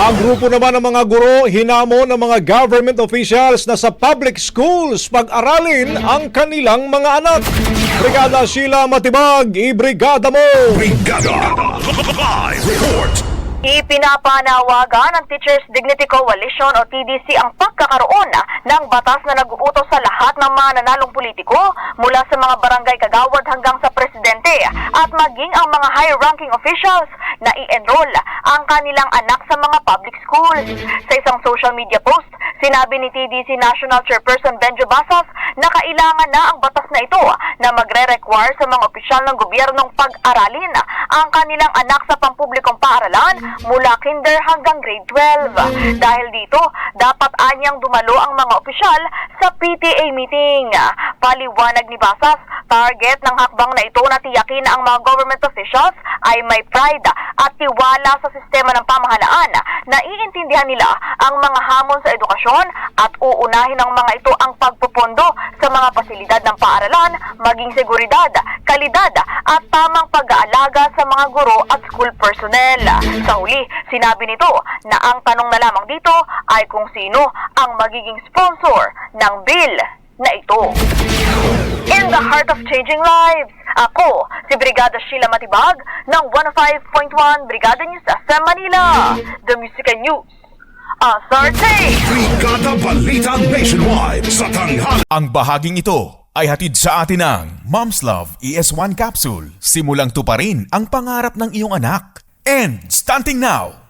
Ang grupo naman ng mga guro hinamon ng mga government officials na sa public schools pag-aralin ang kanilang mga anak. Brigada Sheila Matibag, ibrigada mo! Brigada Live Report. Ipinapanawagan ng Teachers Dignity Coalition o TDC ang pagkakaroon ng batas na nag-uutos sa lahat ng mga nanalong politiko mula sa mga barangay kagawad hanggang sa presidente at maging ang mga high-ranking officials na i-enroll ang kanilang anak sa mga public schools. Sa isang social media post, sinabi ni TDC National Chairperson Benjo Basas na kailangan na ang batas na ito na magre-require sa mga opisyal ng gobyernong pag-aralin ang kanilang anak sa pampublikong paaralan mula kinder hanggang grade 12. Dahil dito, dapat anyang dumalo ang mga opisyal sa PTA meeting. Paliwanag ni Basas, target ng hakbang na ito na tiyakin na ang mga government officials ay may pride at tiwala sa sistema ng pamahalaan na iintindihan nila ang mga hamon sa edukasyon at uunahin ng mga ito ang pagpupondo sa mga pasilidad ng paaralan, maging seguridad, kalidad at tamang pag-aalaga sa mga guro at school personnel. Sa huli, sinabi nito na ang tanong na lamang dito ay kung sino ang magiging sponsor ng bill na ito. In the heart of changing lives, ako si Brigada Sheila Matibag ng 105.1 Brigada News SM Manila, The Music and News Authority. Brigada Balita Nationwide sa tanghali. Ang bahaging ito ay hatid sa atin ng Mom's Love ES1 Capsule. Simulang tuparin ang pangarap ng iyong anak. And stunting now,